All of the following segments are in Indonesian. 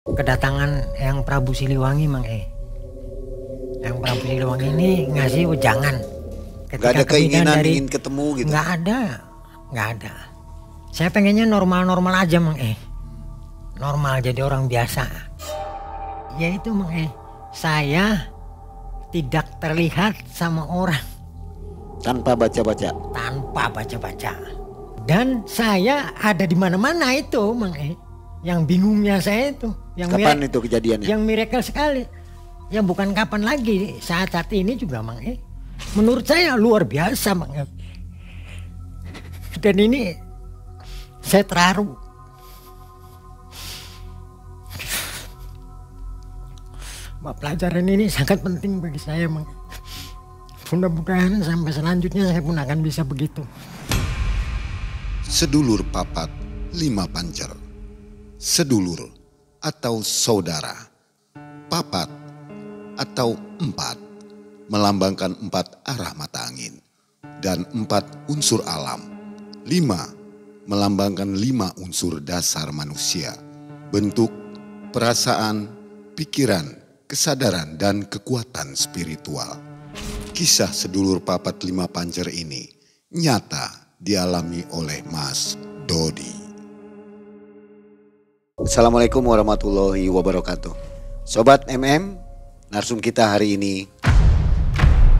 Kedatangan yang Prabu Siliwangi Mang Yang Prabu Siliwangi ini ngasih wejangan. Gak ada keinginan ingin ketemu gitu? Nggak ada. Saya pengennya normal-normal aja Mang Normal jadi orang biasa. Yaitu Mang saya tidak terlihat sama orang. Tanpa baca-baca? Tanpa baca-baca. Dan saya ada di mana-mana itu Mang Yang bingungnya saya itu. Kapan itu kejadiannya? Yang miracle sekali. Ya bukan kapan lagi, saat ini juga Mang menurut saya luar biasa Mang Dan ini saya terharu. Pelajaran ini sangat penting bagi saya Mang. Mudah-mudahan sampai selanjutnya saya pun akan bisa begitu. Sedulur papat 5 pancer. Sedulur atau saudara. Papat atau 4 melambangkan 4 arah mata angin dan 4 unsur alam. 5 melambangkan 5 unsur dasar manusia. Bentuk, perasaan, pikiran, kesadaran dan kekuatan spiritual. Kisah sedulur papat 5 pancer ini nyata dialami oleh Mas Dodi. Assalamualaikum warahmatullahi wabarakatuh. Sobat MM, narsum kita hari ini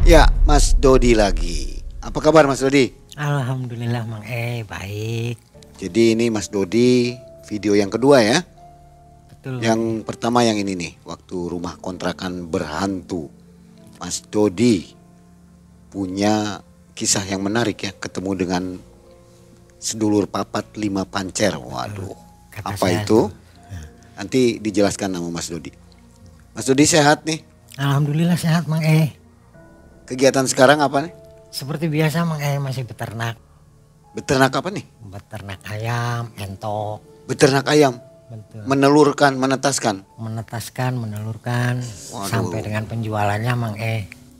ya Mas Dodi lagi. Apa kabar Mas Dodi? Alhamdulillah Mang baik. Jadi ini Mas Dodi video yang kedua ya. Betul. Yang pertama yang ini nih, waktu rumah kontrakan berhantu. Mas Dodi punya kisah yang menarik ya, ketemu dengan sedulur papat 5 pancer. Waduh. Apa itu? Nanti dijelaskan sama Mas Dodi. Mas Dodi sehat nih? Alhamdulillah sehat Mang Kegiatan sekarang apa nih? Seperti biasa Mang masih beternak. Beternak apa nih? Beternak ayam, entok. Beternak ayam? Betul. Menelurkan, menetaskan? Menetaskan, menelurkan. Waduh. Sampai dengan penjualannya Mang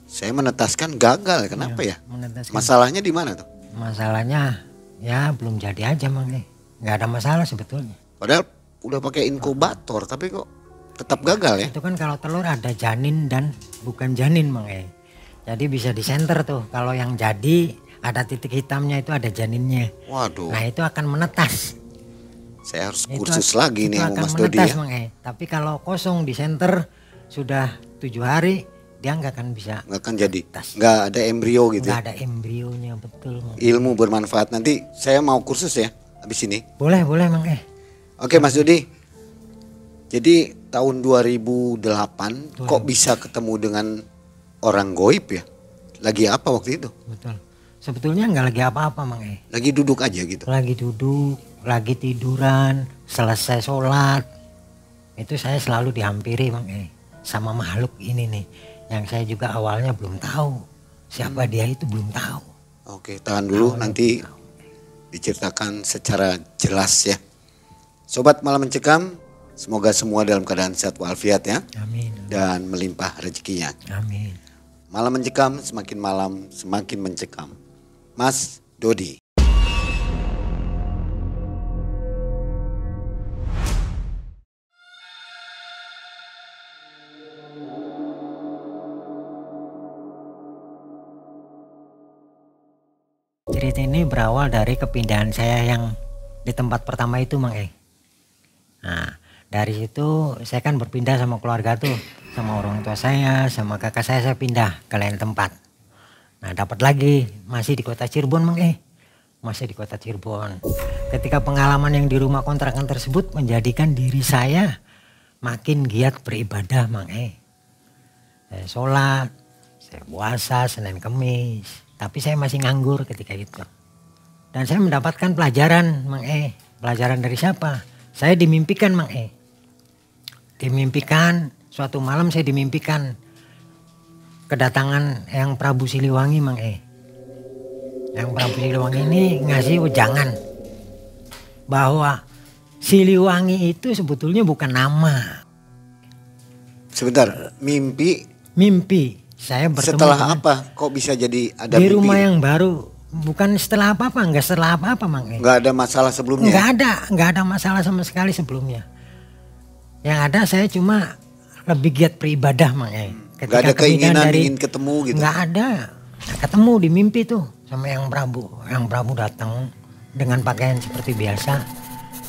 Saya menetaskan gagal, kenapa ya? Menetaskan. Masalahnya di mana tuh? Masalahnya ya belum jadi aja Mang Nggak ada masalah sebetulnya. Padahal udah pakai inkubator tapi kok tetap gagal ya? Itu kan kalau telur ada janin dan bukan janin Mang Jadi bisa disenter tuh. Kalau yang jadi ada titik hitamnya itu ada janinnya. Waduh. Nah itu akan menetas. Saya harus kursus lagi nih sama Mas Dodi ya. Mang Tapi kalau kosong di senter sudah 7 hari dia nggak akan bisa. Nggak akan jadi. Nggak ada embrio gitu. Nggak ada embrionya betul Mang Ilmu bermanfaat. Nanti saya mau kursus ya habis ini. Boleh Mang Oke Mas Dodi. Jadi tahun 2008 kok bisa ketemu dengan orang goib ya? Lagi apa waktu itu? Betul. Sebetulnya nggak lagi apa-apa Mang Lagi duduk aja gitu? Lagi duduk, lagi tiduran, selesai sholat. Itu saya selalu dihampiri Mang sama makhluk ini nih. Yang saya juga awalnya belum tahu. Siapa dia itu belum tahu. Oke, tahan dulu nanti diceritakan secara jelas ya. Sobat Malam Mencekam, semoga semua dalam keadaan sehat walafiat ya. Amin. Dan melimpah rezekinya. Amin. Malam Mencekam, semakin malam semakin mencekam. Mas Dodi. Cerita ini berawal dari kepindahan saya yang di tempat pertama itu Mang Nah dari situ saya kan berpindah sama keluarga tuh. Sama orang tua saya, sama kakak saya pindah ke lain tempat. Nah dapat lagi masih di kota Cirebon Mang Masih di kota Cirebon. Ketika pengalaman yang di rumah kontrakan tersebut menjadikan diri saya makin giat beribadah Mang Saya sholat, saya puasa Senin Kemis. Tapi saya masih nganggur ketika itu. Dan saya mendapatkan pelajaran Mang Pelajaran dari siapa? Saya dimimpikan Mang Dimimpikan, suatu malam saya dimimpikan kedatangan yang Prabu Siliwangi Mang Yang Prabu Siliwangi ini ngasih wejangan bahwa Siliwangi itu sebetulnya bukan nama. Sebentar, mimpi. Saya bertemu setelah apa? Kok bisa jadi ada di mimpi? rumah yang baru. Bukan setelah apa-apa, enggak setelah apa-apa Mang Enggak ada masalah sebelumnya? Enggak ada masalah sama sekali sebelumnya. Yang ada saya cuma lebih giat beribadah Mang. Gak ada keinginan ingin ketemu gitu? Nggak ada. Ketemu di mimpi tuh sama yang Prabu. Yang Prabu datang dengan pakaian seperti biasa.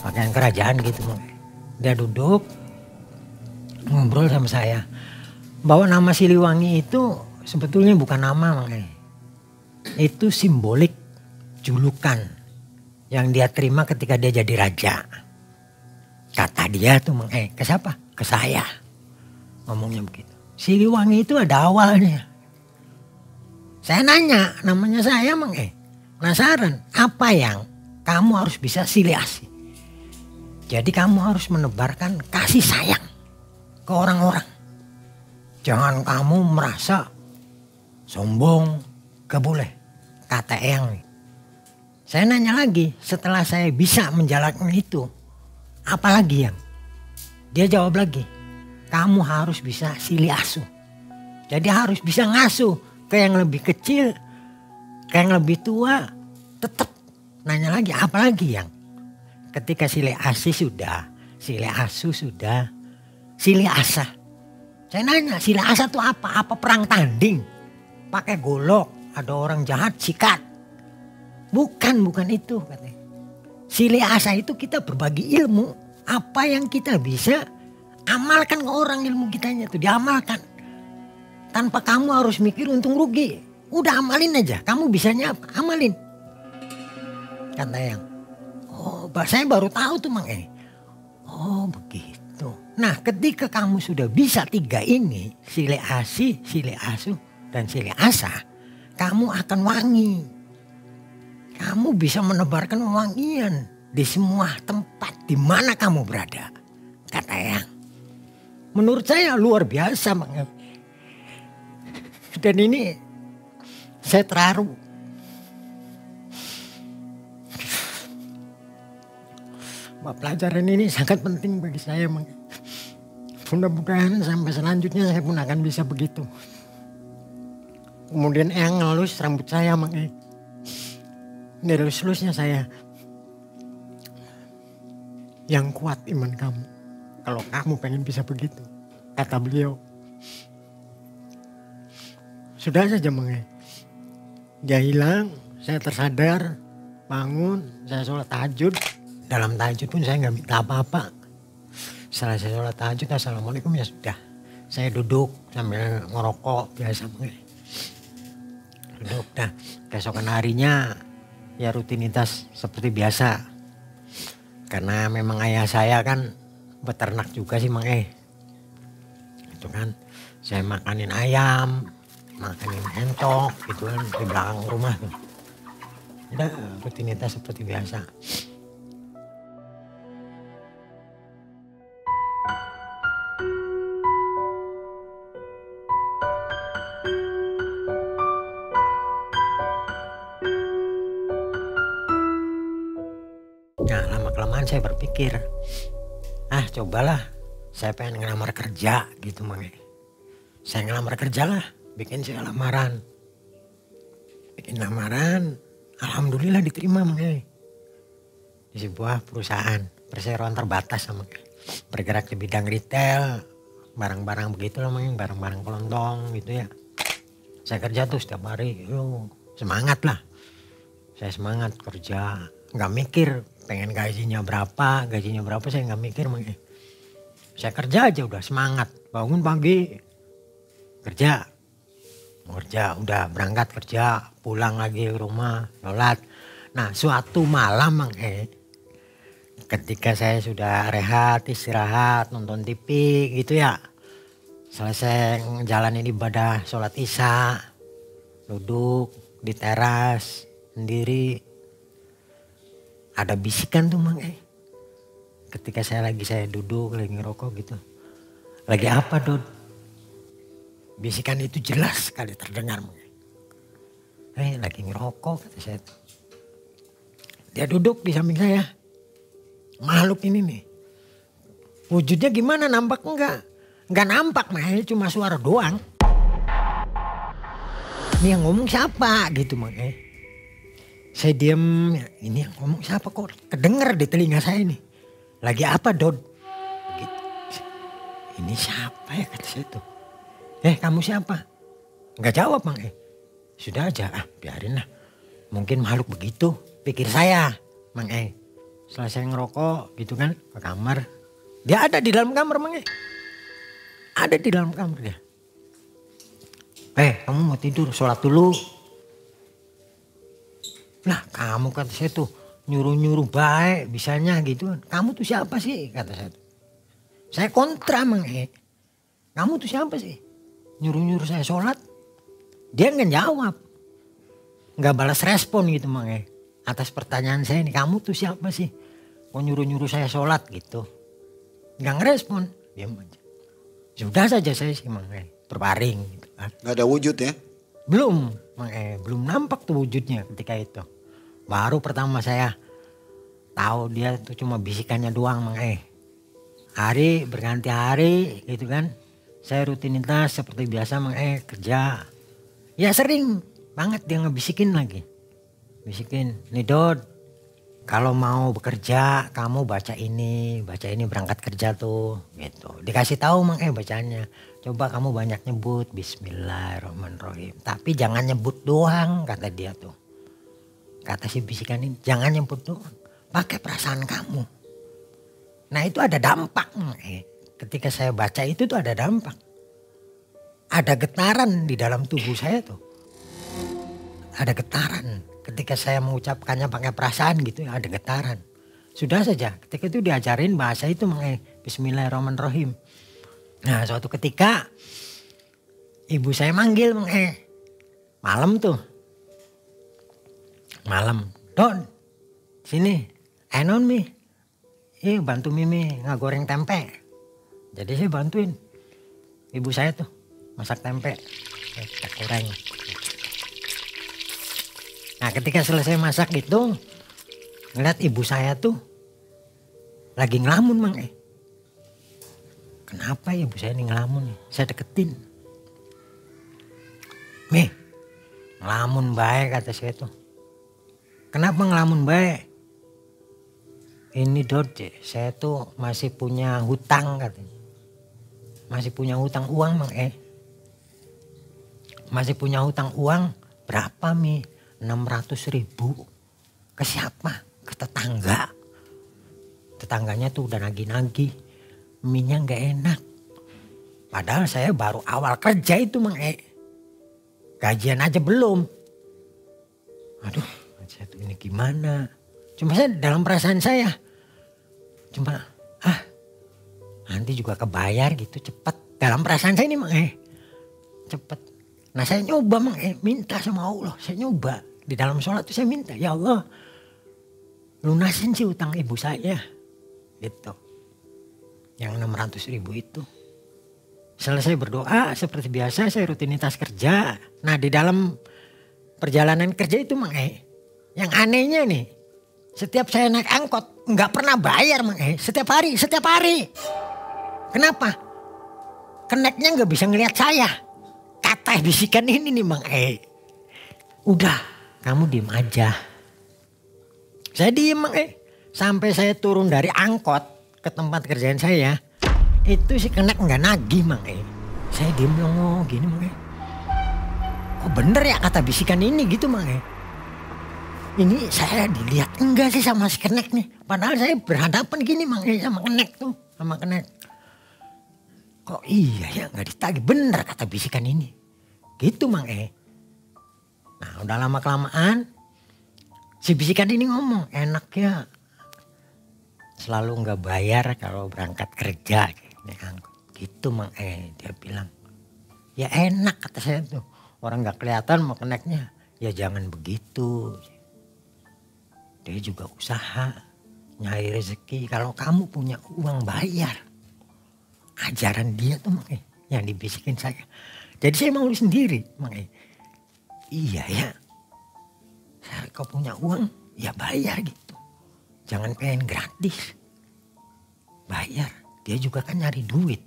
Pakaian kerajaan gitu Mang. Dia duduk ngobrol sama saya. Bahwa nama Siliwangi itu sebetulnya bukan nama Mang. Itu simbolik julukan yang dia terima ketika dia jadi raja. Kata dia tuh Mang, ke siapa? Ke saya. Ngomongnya begitu. Siliwangi itu ada awalnya. Saya nanya, namanya saya Mang, penasaran. Apa yang kamu harus bisa silih asih? Jadi kamu harus menebarkan kasih sayang ke orang-orang. Jangan kamu merasa sombong, gak boleh. Kata Eyang. Saya nanya lagi, setelah saya bisa menjalankan itu, apalagi yang? Dia jawab lagi, kamu harus bisa silih asuh. Jadi harus bisa ngasuh ke yang lebih kecil, ke yang lebih tua. Tetap nanya lagi, apalagi yang? Ketika silih asih sudah, silih asuh sudah, silih asah. Saya nanya, silih asah itu apa? Apa perang tanding? Pakai golok, ada orang jahat sikat. Bukan itu katanya. Silih asah itu kita berbagi ilmu. Apa yang kita bisa amalkan ke orang, ilmu kitanya itu diamalkan. Tanpa kamu harus mikir untung rugi. Udah amalin aja. Kamu bisanya apa? Amalin. Kata yang. Oh, saya baru tahu tuh Mang. Oh begitu. Nah ketika kamu sudah bisa 3 ini. Silih asih, silih asuh, dan silih asah. Kamu akan wangi. Kamu bisa menebarkan wangian di semua tempat di mana kamu berada. Kata yang. Menurut saya luar biasa Mang. Dan ini saya terharu. Pelajaran ini sangat penting bagi saya Mang. Mudah-mudahan sampai selanjutnya saya pun akan bisa begitu. Kemudian Eyang ngelus rambut saya Mang. Ini lus-lusnya saya. Yang kuat iman kamu. Kalau kamu pengen bisa begitu. Kata beliau. Sudah saja Mang. Dia hilang. Saya tersadar. Bangun. Saya sholat tahajud. Dalam tahajud pun saya nggak minta apa-apa. Setelah saya sholat tahajud, assalamualaikum ya sudah. Saya duduk sambil ngerokok biasa. Duduk. Nah keesokan harinya ya rutinitas seperti biasa. Karena memang ayah saya kan beternak juga sih Mang. Itu kan saya makanin ayam, makanin entok gitu kan di belakang rumah tuh. Udah rutinitas seperti biasa. Nah lama-kelamaan saya berpikir, cobalah saya pengen ngelamar kerja gitu Mang. Saya ngelamar kerja lah, bikin saya lamaran. Bikin lamaran, alhamdulillah diterima Mang. Di sebuah perusahaan perseroan terbatas Mang. Bergerak di bidang retail, barang-barang begitu lah Mang, barang-barang kelontong gitu ya. Saya kerja tuh setiap hari, semangat lah. Saya semangat kerja, nggak mikir pengen gajinya berapa saya nggak mikir Mang. Saya kerja aja udah semangat, bangun pagi kerja udah berangkat kerja, pulang lagi ke rumah sholat. Nah suatu malam Mang, ketika saya sudah rehat istirahat nonton TV gitu ya, selesai ngejalanin ibadah sholat isya, duduk di teras sendiri. Ada bisikan tuh Mang. Ketika saya duduk lagi ngerokok gitu. Lagi apa Dod? Bisikan itu jelas sekali terdengar Mang. Lagi ngerokok kata saya tuh. Dia duduk di samping saya. Makhluk ini nih. Wujudnya gimana, nampak enggak? Enggak nampak Mang, cuma suara doang. Ini yang ngomong siapa gitu Mang. Saya diem, ini yang ngomong siapa kok kedenger di telinga saya nih. Lagi apa Dod? Gitu. Ini siapa ya, kata saya tuh. Kamu siapa? Nggak jawab Mang Sudah aja, biarin lah. Mungkin makhluk begitu, pikir saya Mang Setelah saya ngerokok gitu kan ke kamar. Dia ada di dalam kamar Mang Ada di dalam kamar dia. Kamu mau tidur, sholat dulu. Lah kamu, kata saya tuh, nyuruh-nyuruh baik bisanya gitu kan. Kamu tuh siapa sih, kata saya tuh. Saya kontra Mang Kamu tuh siapa sih? Nyuruh-nyuruh saya sholat. Dia nggak jawab. Nggak balas respon gitu Mang atas pertanyaan saya ini. Kamu tuh siapa sih? Kok nyuruh-nyuruh saya sholat gitu. Nggak ngerespon. Diam aja. Sudah saja saya sih Mang berbaring gitu kan. Nggak ada wujud ya? Belum Mang belum nampak tuh wujudnya ketika itu. Baru pertama saya tahu dia tuh cuma bisikannya doang Mang Hari berganti hari gitu kan. Saya rutinitas seperti biasa Mang kerja. Ya sering banget dia ngebisikin lagi. Bisikin, nih Dod, kalau mau bekerja kamu baca ini berangkat kerja tuh gitu. Dikasih tahu Mang bacanya. Coba kamu banyak nyebut Bismillahirrahmanirrahim. Tapi jangan nyebut doang, kata dia tuh. Kata si bisikan ini, jangan nyebut doang. Pakai perasaan kamu. Nah itu ada dampak Mang Ketika saya baca itu tuh ada dampak. Ada getaran di dalam tubuh saya tuh. Ada getaran. Ketika saya mengucapkannya pakai perasaan gitu ya, ada getaran. Sudah saja ketika itu diajarin bahasa itu Mang Bismillahirrahmanirrahim. Nah suatu ketika ibu saya manggil Mang malam tuh. Malam. Don sini. Non Mi. Bantu Mimi ngagoreng tempe. Jadi saya bantuin ibu saya tuh masak tempe. Kita goreng. Nah ketika selesai masak gitu, ngeliat ibu saya tuh lagi ngelamun Mang Kenapa ya ibu saya ini ngelamun nih? Saya deketin. Mi, ngelamun baik, kata saya tuh. Kenapa ngelamun baik? Ini Dod, saya tuh masih punya hutang katanya. Masih punya hutang uang Mang Masih punya hutang uang berapa Mi? 600.000. Ke siapa? Ke tetangga. Tetangganya tuh udah nagih-nagih. Mie-nya gak enak. Padahal saya baru awal kerja itu Mang Gajian aja belum. Aduh, saya tuh ini gimana? Cuma saya dalam perasaan saya. Cuma nanti juga kebayar gitu cepet. Dalam perasaan saya ini Mang cepet. Nah saya nyoba Mang minta sama Allah. Saya nyoba. Di dalam sholat tuh saya minta. Ya Allah, lunasin sih utang ibu saya. Gitu. Yang 600.000 itu. Selesai berdoa seperti biasa saya rutinitas kerja. Nah di dalam perjalanan kerja itu Mang yang anehnya nih. Setiap saya naik angkot nggak pernah bayar Mang Setiap hari. Kenapa? Keneknya nggak bisa ngelihat saya. Kata bisikan ini nih Mang udah kamu diem aja. Saya diem Mang Sampai saya turun dari angkot ke tempat kerjaan saya. Itu si kenek nggak nagih Mang Saya diem longo gini Mang Kok bener ya kata bisikan ini gitu Mang Ini saya dilihat enggak sih sama si kenek nih. Padahal saya berhadapan gini Mang sama kenek tuh. Sama kenek. Kok iya ya nggak ditagih. Bener kata bisikan ini. Gitu Mang Nah udah lama kelamaan. Si bisikan ini ngomong enaknya selalu nggak bayar kalau berangkat kerja. Gitu Mang dia bilang. Ya enak kata saya tuh. Orang nggak kelihatan mau keneknya. Ya jangan begitu. Dia juga usaha nyari rezeki. Kalau kamu punya uang bayar. Ajaran dia tuh Mang yang dibisikin saya. Jadi saya mau sendiri Mang Iya ya. Kalau punya uang ya bayar gitu. Jangan pengen gratis. Bayar. Dia juga kan nyari duit.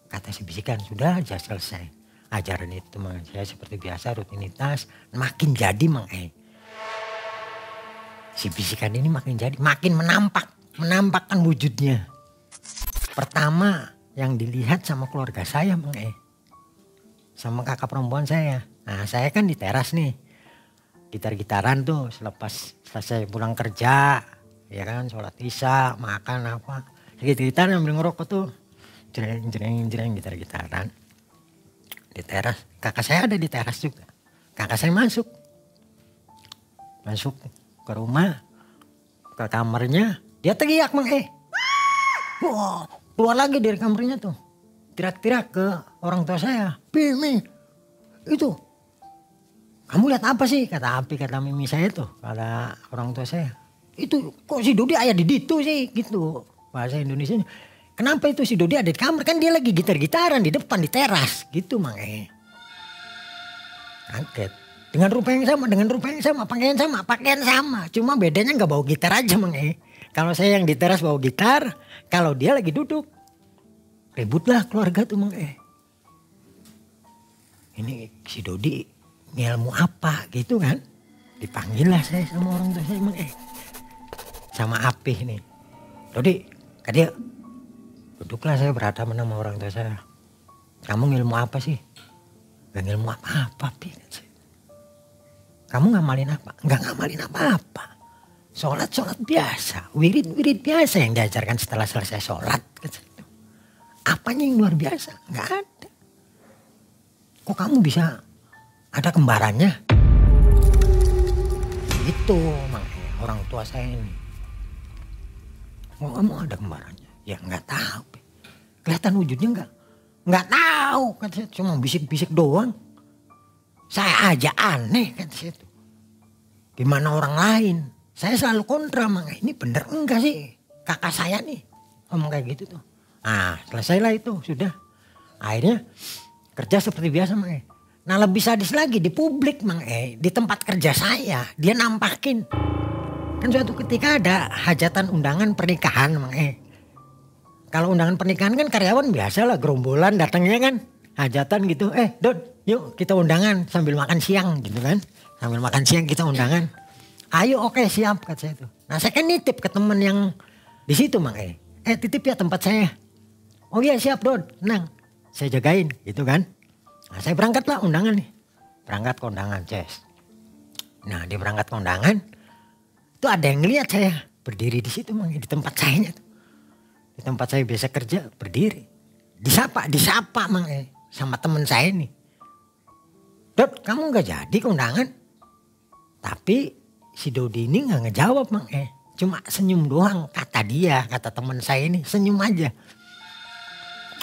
Kata si bisikan sudah aja selesai. Ajaran itu Mang saya seperti biasa rutinitas. Makin jadi Mang Si bisikan ini makin jadi. Makin menampakkan wujudnya. Pertama yang dilihat sama keluarga saya Mang sama kakak perempuan saya. Nah saya kan di teras nih, gitar-gitaran tuh selesai pulang kerja, ya kan, sholat isya, makan apa, gitar ambil ngerokok tuh, jreng gitar-gitaran di teras. Kakak saya ada di teras juga. Kakak saya masuk ke rumah, ke kamarnya, dia teriak Mang wah, keluar lagi dari kamarnya tuh, teriak-teriak ke orang tua saya, Mimi, itu kamu lihat apa sih? Kata Mimi saya tuh, kata orang tua saya, itu kok si Dodi ada di situ sih, gitu bahasa Indonesianya. Kenapa itu si Dodi ada di kamar, kan dia lagi gitar-gitaran di depan di teras, gitu Mang Kaget. Dengan rupa yang sama, pakaian sama, cuma bedanya nggak bawa gitar aja Mang Kalau saya yang di teras bawa gitar, kalau dia lagi duduk, ributlah keluarga tuh Mang Ini si Dodi ngilmu apa gitu kan? Dipanggil lah saya sama orang tua saya Mang sama Apih nih. Dodi, kak dia, duduklah saya berhadapan sama orang tua saya. Kamu ngilmu apa sih? Gak ngilmu apa-apa Pi. Kamu ngamalin apa? Gak ngamalin apa-apa. Sholat biasa, wirid biasa yang diajarkan setelah selesai sholat. Apanya yang luar biasa? Gak ada. Kok kamu bisa ada kembarannya? Itu Mang orang tua saya ini. Kok kamu ada kembarannya? Ya gak tahu. Kelihatan wujudnya gak tahu. Cuma bisik-bisik doang. Saya aja aneh kata saya tuh. Gimana orang lain? Saya selalu kontra Mang ini bener enggak sih kakak saya nih ngomong kayak gitu tuh. Nah selesailah itu sudah. Akhirnya kerja seperti biasa Mang Nah lebih sadis lagi di publik Mang di tempat kerja saya dia nampakin. Kan suatu ketika ada hajatan undangan pernikahan Mang Kalau undangan pernikahan kan karyawan biasa lah gerombolan datangnya kan. Hajatan gitu, Dod yuk kita undangan sambil makan siang gitu kan. Sambil makan siang kita undangan. Ayo oke siap kata saya tuh. Nah saya kan nitip ke temen yang di situ Mang titip ya tempat saya. Oh iya siap Dod, tenang. Saya jagain gitu kan. Nah saya berangkat lah undangan nih. Berangkat ke undangan Ces. Nah dia berangkat ke undangan. Tuh ada yang ngeliat saya berdiri di situ Mang di tempat saya tuh. Di tempat saya biasa kerja berdiri. Disapa Mang sama temen saya nih. Dod kamu gak jadi ke undangan. Tapi si Dodi ini gak ngejawab Mang cuma senyum doang kata dia, kata teman saya ini senyum aja.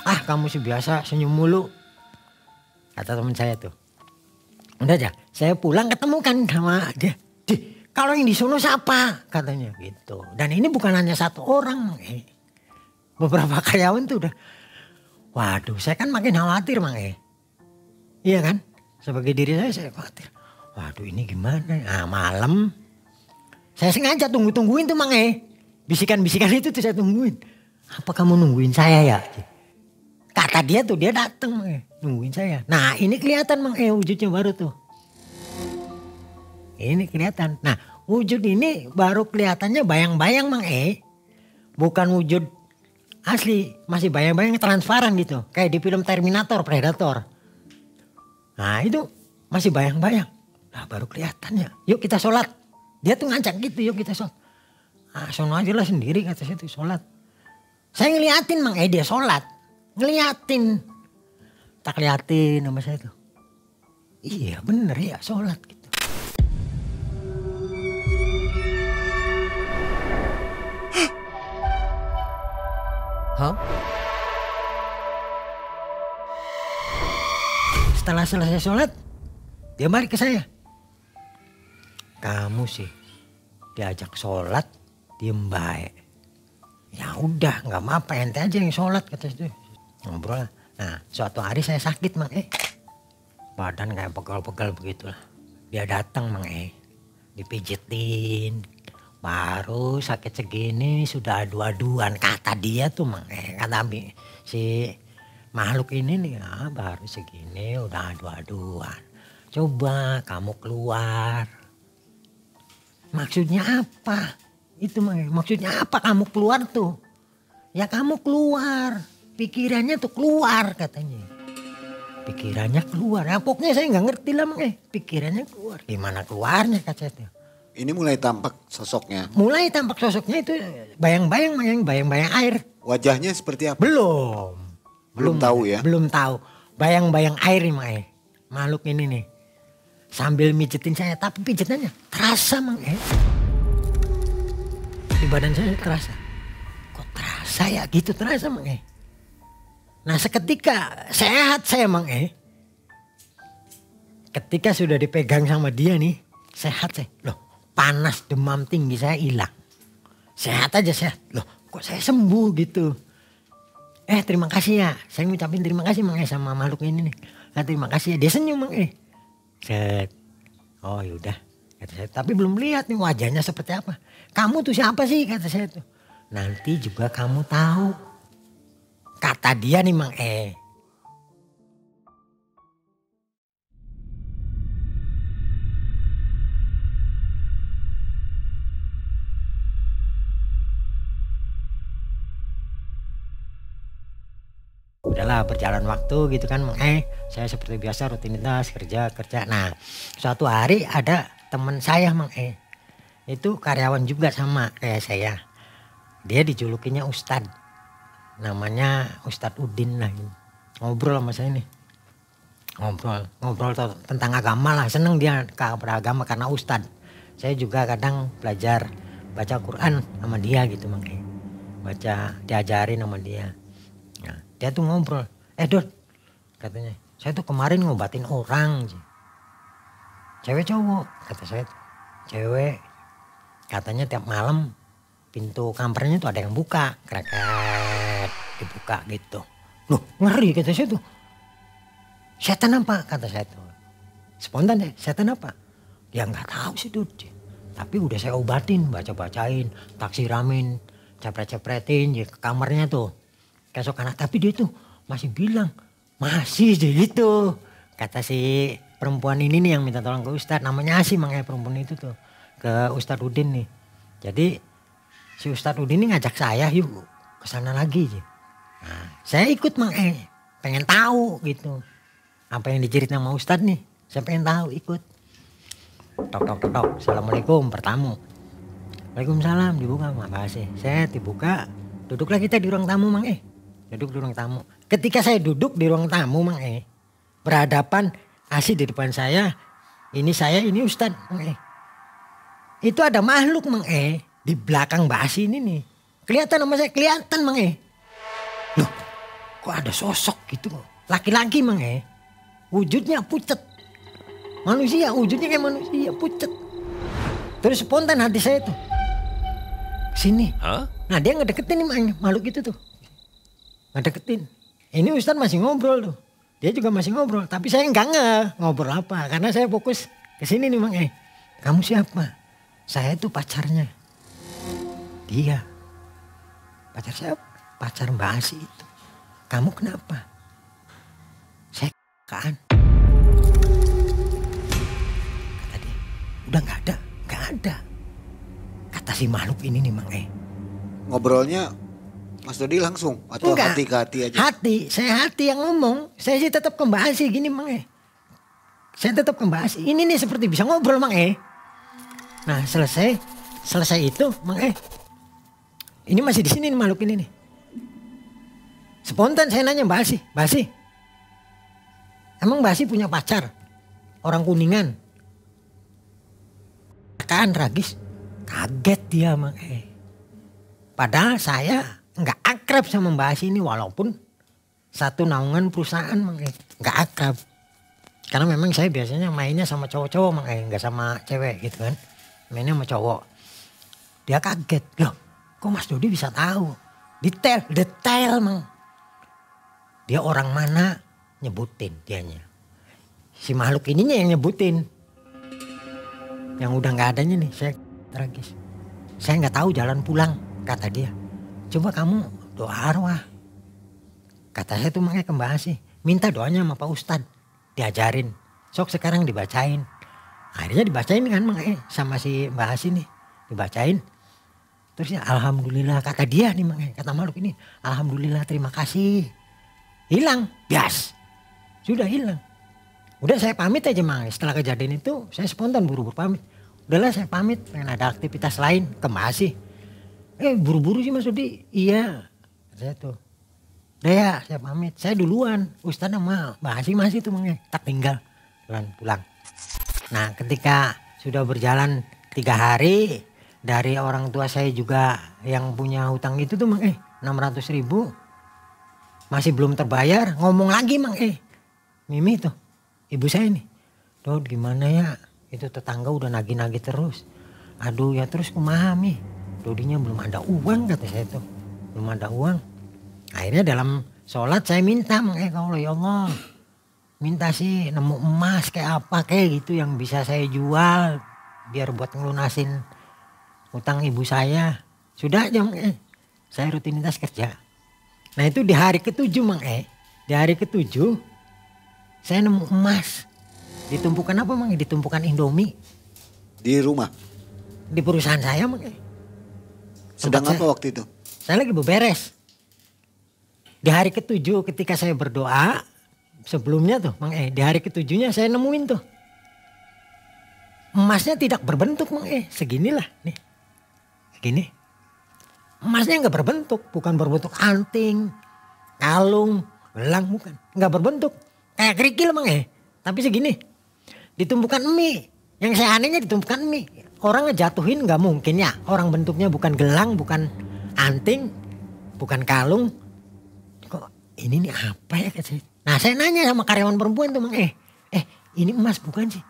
Ah kamu sih biasa senyum mulu kata teman saya tuh. Udah aja saya pulang ketemu kan sama dia. Kalau yang di sono siapa katanya gitu. Dan ini bukan hanya satu orang Mang beberapa karyawan tuh udah. Waduh saya kan makin khawatir Mang Iya kan sebagai diri saya khawatir. Waduh ini gimana. Nah malam saya sengaja tungguin tuh Mang Bisikan-bisikan itu tuh saya tungguin. Apa kamu nungguin saya ya? Kata dia tuh dia datang Mang nungguin saya. Nah ini kelihatan Mang wujudnya baru tuh. Ini kelihatan. Nah wujud ini baru kelihatannya bayang-bayang Mang bukan wujud asli. Masih bayang-bayang transparan gitu. Kayak di film Terminator, Predator. Nah itu masih bayang-bayang. Nah baru kelihatannya. Yuk kita sholat. Dia tuh ngajak gitu yuk kita sholat. Ah sono aja lah sendiri kata saya tuh sholat. Saya ngeliatin Mang dia sholat. Ngeliatin. Tak liatin sama saya tuh. Iya bener ya sholat gitu. Hah? Setelah selesai sholat, dia balik ke saya. Kamu sih diajak sholat diem baik. Ya udah nggak apa-apa ente aja yang sholat kata itu. Ngobrol. Nah suatu hari saya sakit Mang badan kayak pegal-pegal begitulah. Dia datang Mang dipijitin. Baru sakit segini sudah adu-aduan kata dia tuh Mang kata si makhluk ini nih baru segini udah adu-aduan. Coba kamu keluar. Maksudnya apa? Itu Mang maksudnya apa kamu keluar tuh? Ya kamu keluar. pikirannya tuh keluar katanya. Pikirannya keluar. Nah, pokoknya saya nggak ngerti lah Mang. Pikirannya keluar. Gimana keluarnya kata saya. Ini mulai tampak sosoknya. Mulai tampak sosoknya itu bayang-bayang Mang, bayang-bayang air. Wajahnya seperti apa? Belum tahu ya? Belum tahu. Bayang-bayang air nih Mang. Makhluk ini nih. Sambil mijetin saya, tapi pijetannya terasa Mang. Di badan saya terasa. Kok terasa ya gitu terasa Mang. Nah seketika sehat saya Mang. Ketika sudah dipegang sama dia nih, sehat saya. Loh panas demam tinggi saya hilang. Sehat aja sehat. Loh kok saya sembuh gitu. Terima kasih ya. Saya ngucapin terima kasih Mang sama makhluk ini nih. Terima kasih ya. Dia senyum Mang. Set. Oh yaudah. Kata saya. Tapi belum lihat nih wajahnya seperti apa. Kamu tuh siapa sih kata saya tuh. Nanti juga kamu tahu. Kata dia nih Mang. Udahlah berjalan waktu gitu kan Mang. Saya seperti biasa rutinitas kerja. Nah suatu hari ada teman saya Mang. Itu karyawan juga sama kayak saya. Dia dijulukinya Ustadz. Namanya Ustadz Udin lah. Ngobrol sama saya nih. Ngobrol tentang agama lah. Seneng dia beragama karena Ustadz. Saya juga kadang belajar baca Quran sama dia gitu Mang. Diajarin sama dia. Nah, dia tuh ngobrol. Dod katanya. Saya tuh kemarin ngobatin orang. Cewek cowok kata saya tuh. Cewek. Katanya tiap malam pintu kamarnya tuh ada yang buka. Kreket. Dibuka gitu. Loh ngeri kata saya tuh. Setan apa kata saya tuh. Spontan ya setan apa. Dia gak tahu sih Dud. Tapi udah saya obatin. Baca-bacain. Taksiramin. Cepret-cepretin ke kamarnya tuh. Keesokan tapi dia tuh masih bilang. Masih gitu. Kata si perempuan ini nih yang minta tolong ke Ustadz. Namanya Asim Mang perempuan itu tuh. Ke Ustadz Udin nih. Jadi si Ustadz Udin ini ngajak saya yuk kesana lagi. Nah, saya ikut Mang pengen tahu gitu. Apa yang diceritain sama Ustadz nih. Saya pengen tahu ikut. Tok. Assalamualaikum pertamu. Waalaikumsalam dibuka makasih. Saya dibuka. Duduklah kita di ruang tamu Mang Duduk di ruang tamu. Ketika saya duduk di ruang tamu Mang berhadapan Asih di depan saya. Ini saya ini Ustadz Mang Itu ada makhluk Mang di belakang Mbak Asih ini nih. Kelihatan sama saya kelihatan Mang Loh kok ada sosok gitu laki-laki Mang wujudnya pucet. Manusia wujudnya kayak manusia pucet. Terus spontan hati saya tuh sini. Nah dia ngedeketin nih Mang makhluk itu tuh. Ngedeketin. Ini Ustadz masih ngobrol tuh. Dia juga masih ngobrol. Tapi saya enggak ngobrol apa. Karena saya fokus ke sini nih Mang Kamu siapa? Saya tuh pacarnya. Dia. Pacar siapa? Pacar Mbak Asih itu. Kamu kenapa? Saya kan. Kata dia. Udah gak ada. Kata si makhluk ini nih Mang Ngobrolnya Mas Dodi langsung atau enggak, hati ke hati aja? Saya hati yang ngomong. Saya sih tetap ke Mbak Asih gini Mang Saya tetap ke Mbak Asih. Ini nih seperti bisa ngobrol Mang Nah selesai itu Mang ini masih di sini nih makhluk ini nih. Spontan saya nanya Mbak Asih. Emang Mbak Asih punya pacar? Orang Kuningan. Kan Ragis. Kaget dia Mang Padahal saya nggak akrab sama Mbak Asih ini walaupun satu naungan perusahaan Mang nggak akrab. Karena memang saya biasanya mainnya sama cowok-cowok Mang nggak sama cewek gitu kan. Mainnya sama cowok. Dia kaget. Loh kok Mas Dodi bisa tahu? Detail Mang. Dia orang mana nyebutin dianya. Si makhluk ininya yang nyebutin. Yang udah gak adanya nih saya tragis. Saya gak tahu jalan pulang kata dia. Coba kamu doa arwah. Kata saya tuh makanya ke Mbak Asih. Minta doanya sama Pak Ustadz. Diajarin. Sok sekarang dibacain. Akhirnya dibacain kan makanya sama si Mbak Asih nih. Dibacain. Terus ya alhamdulillah kata dia nih Mang, kata makhluk ini, alhamdulillah terima kasih. Hilang, bias. Sudah hilang. Udah saya pamit aja Mang, setelah kejadian itu saya spontan buru-buru pamit. Udahlah saya pamit, pengen ada aktivitas lain, kemasih. Buru-buru sih Mas Dodi, iya. Saya tuh, udah ya saya pamit, saya duluan. Ustadz sama masih tuh Mang, tak tinggal pulang. Nah ketika sudah berjalan 3 hari, dari orang tua saya juga yang punya hutang itu tuh Mang 600.000 masih belum terbayar, ngomong lagi Mang Mimi tuh ibu saya nih, Dod gimana ya, itu tetangga udah nagih-nagih terus, aduh ya terus kumaha Mi, Dodinya belum ada uang kata saya tuh, belum ada uang. Akhirnya dalam sholat saya minta Mang kalau ya Allah, minta sih nemu emas kayak apa kayak gitu yang bisa saya jual biar buat ngelunasin utang ibu saya. Sudah aja Mang saya rutinitas kerja. Nah itu di hari ke-7 Mang di hari ke-7 saya nemu emas. Ditumpukan apa Mang? Ditumpukan Indomie. Di rumah? Di perusahaan saya Mang Sedang apa waktu itu? Saya lagi beberes. Di hari ke-7 ketika saya berdoa, sebelumnya tuh Mang di hari ke-7-nya saya nemuin tuh. Emasnya tidak berbentuk Mang seginilah nih. Segini. Emasnya nggak berbentuk, bukan berbentuk anting, kalung, gelang, bukan. Nggak berbentuk. Kayak kerikil Mang tapi segini. Ditumpukan mie. Yang saya anehnya ditumpukan mie. Orang ngejatuhin nggak mungkin ya. Orang bentuknya bukan gelang, bukan anting, bukan kalung. Kok ini nih apa ya? Nah saya nanya sama karyawan perempuan tuh Mang ini emas bukan sih?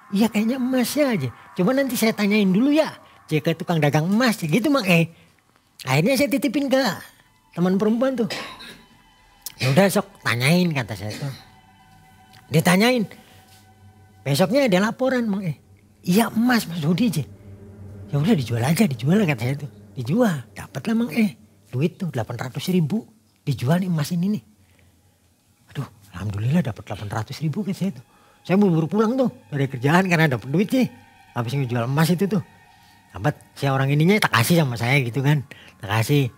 Iya kayaknya emasnya aja. Coba nanti saya tanyain dulu ya. Jika tukang dagang emas gitu Mang Akhirnya saya titipin ke teman perempuan tuh. Ya udah sok tanyain kata saya tuh. Ditanyain. Besoknya ada laporan Mang iya emas Mas Dodi aja. Ya udah dijual aja, dijual kata saya tuh. Dijual, dapatlah Mang duit tuh 800.000 dijual nih emas ini nih. Aduh, alhamdulillah dapat 800.000 kata saya tuh. Saya buru-buru pulang tuh dari kerjaan karena dapat duit sih. Habis ngejual emas itu tuh. Dapat si orang ininya tak kasih sama saya gitu kan. Tak kasih.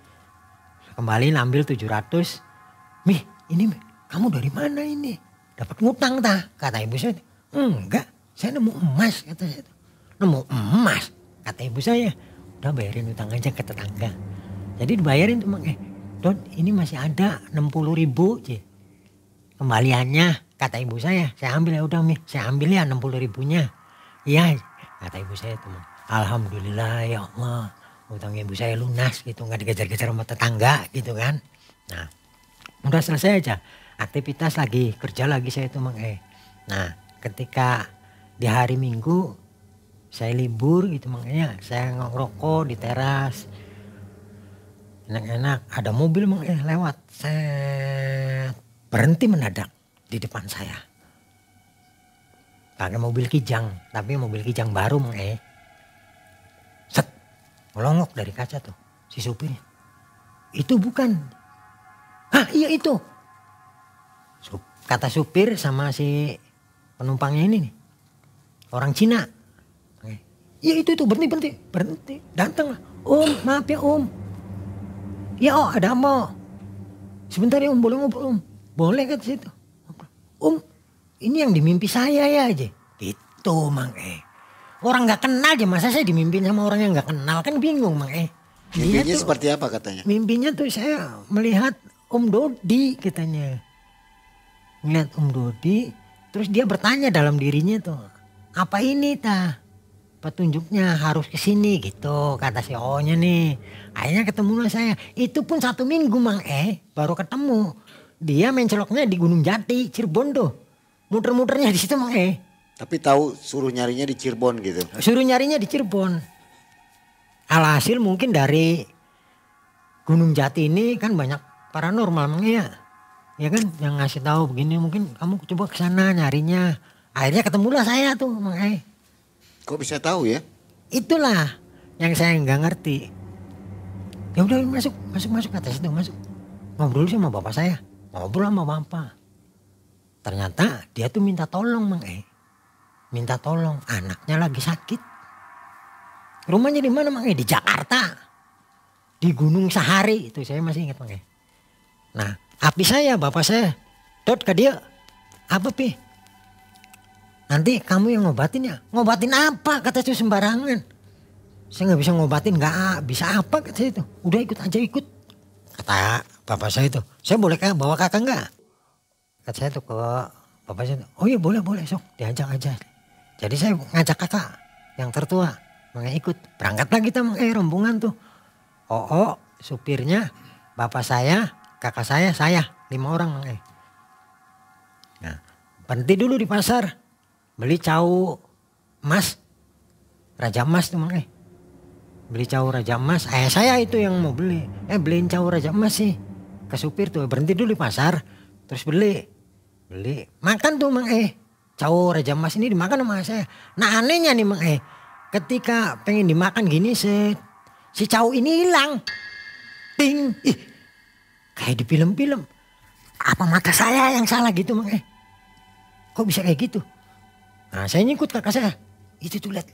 Kembali ambil 700. Mi, ini kamu dari mana ini? Dapat ngutang tak? Kata ibu saya. Enggak, saya nemu emas kata saya. Nemu emas kata ibu saya. Udah bayarin utang aja ke tetangga. Jadi dibayarin tuh Mang Don ini masih ada 60.000 sih. Kembaliannya kata ibu saya ambil ya udah Mi, saya ambil ya 60.000-nya. Iya kata ibu saya tuh Mang. Alhamdulillah ya Allah, utang ibu saya lunas gitu, nggak dikejar-kejar sama tetangga gitu kan. Nah udah selesai aja, aktivitas lagi, kerja lagi saya tuh Mang Nah ketika di hari Minggu saya libur gitu makanya saya ngerokok di teras. Enak-enak ada mobil Mang lewat, saya berhenti mendadak di depan saya. Pakai mobil Kijang, tapi mobil Kijang baru Mang Set, melongok dari kaca tuh si supirnya. Itu bukan. Hah iya itu. Kata supir sama si penumpangnya ini nih. Orang Cina. Iya itu berhenti. Datang lah. Om maaf ya Om. Ya ada apa? Sebentar ya Om boleh ngobrol Om. Boleh kata situ. Om ini yang di mimpi saya ya aja. Gitu Mang Orang gak kenal aja masa saya dimimpin sama orang yang gak kenal kan bingung Mang Mimpinya seperti apa katanya? Mimpinya tuh saya melihat Om Dodi katanya. Melihat Om Dodi terus dia bertanya dalam dirinya tuh. Apa ini tah? Petunjuknya harus ke sini gitu kata si O-nya nih. Akhirnya ketemu saya. Itu pun 1 minggu Mang baru ketemu. Dia menceloknya di Gunung Jati, Cirebon tuh. Muter-muternya di situ Mang Tapi tahu suruh nyarinya di Cirebon gitu. Suruh nyarinya di Cirebon. Alhasil mungkin dari Gunung Jati ini kan banyak paranormal Mang ya. Ya kan yang ngasih tahu begini mungkin kamu coba ke sana nyarinya. Akhirnya ketemulah saya tuh Mang Kok bisa tahu ya? Itulah yang saya nggak ngerti. Ya udah masuk ke atas itu masuk. Ngobrol sama bapak saya. Ngobrol sama bapak. Ternyata dia tuh minta tolong Mang Minta tolong anaknya lagi sakit. Rumahnya di mana Mang Di Jakarta. di Gunung Sahari itu saya masih ingat Mang. Nah api saya bapak saya dot ke dia, apa pi? Nanti kamu yang ngobatin ya. Ngobatin apa? Kata itu sembarangan. Saya nggak bisa ngobatin, nggak bisa apa kata itu. Udah ikut aja ikut. Kata bapak saya itu, saya boleh bawa kakak nggak? Kata saya tuh ke bapak saya, oh iya boleh sok diajak aja. Jadi saya ngajak kakak yang tertua, makanya ikut. Berangkatlah kita rombongan tuh. Oh supirnya, bapak saya, kakak saya 5 orang makanya. Nah berhenti dulu di pasar, beli cau emas, raja emas tuh makanya. Beli cau raja emas, saya itu yang mau beli. Beliin cau raja emas sih ke supir tuh, berhenti dulu di pasar, terus beli makan tuh Mang cau raja emas ini dimakan sama saya. Nah anehnya nih Mang ketika pengen dimakan gini si cau ini hilang, ting, kayak di film-film. Apa mata saya yang salah gitu Mang kok bisa kayak gitu? Nah saya nyikut kakak saya, itu tuh lihat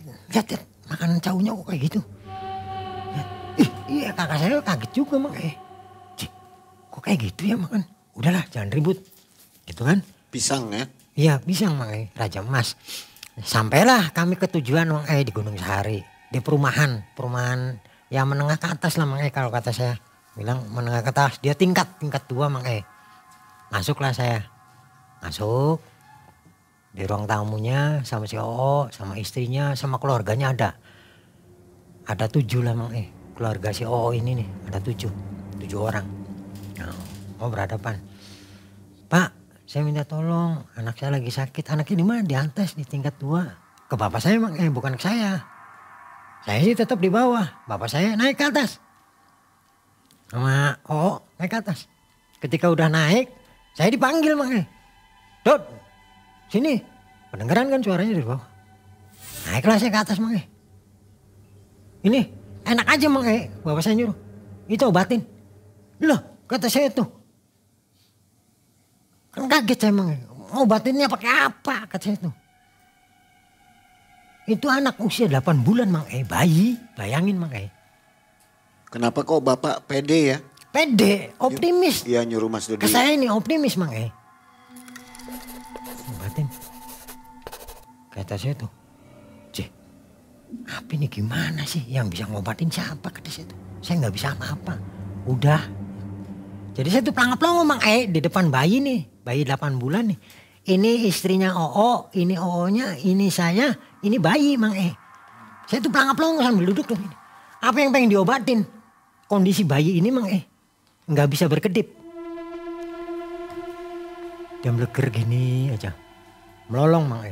makanan caunya kok kayak gitu. Iya kakak saya kaget juga Mang kok kayak gitu ya makan. Udahlah jangan ribut gitu kan. Pisang ya? Iya pisang Mang raja emas. Sampailah kami ke tujuan Mang di Gunung Sahari. Di perumahan ya menengah ke atas lah Mang kalau kata saya. Bilang menengah ke atas, dia tingkat 2 Mang Masuklah saya. Masuk. Di ruang tamunya sama si Oo, sama istrinya, sama keluarganya ada. Ada 7 lah Mang keluarga si Oo ini nih, ada 7 orang. Nah, mau berhadapan. Pak, saya minta tolong, anak saya lagi sakit. Anaknya di mana? Di atas, di tingkat 2. Ke bapak saya Mang bukan ke saya. Saya sih tetap di bawah. Bapak saya naik ke atas. Sama Oo naik ke atas. Ketika udah naik, saya dipanggil Mang Dot, sini. Pendengaran kan suaranya dari bawah. Naiklah saya ke atas Mang Ini enak aja Mang bapak saya nyuruh. Itu obatin. Loh kata saya tuh. Kan kaget saya Mang obatinnya pakai apa kata saya tuh. Itu anak usia 8 bulan Mang bayi. Bayangin Mang Kenapa kok bapak pede ya? Pede, optimis. Iya nyuruh Mas Dodi. Ke saya ini optimis Mang obatin. Kata saya tuh. Apa ini gimana sih yang bisa ngobatin siapa kata saya tuh. Saya gak bisa apa-apa. Udah. Jadi saya tuh pelangap-pelongo Mang di depan bayi nih. Bayi 8 bulan nih. Ini istrinya Oo, ini Oo-nya, ini saya, ini bayi Mang Saya tuh pelangap-pelongo sambil duduk tuh. Apa yang pengen diobatin? Kondisi bayi ini Mang gak bisa berkedip. Dia meleger gini aja. Melolong Mang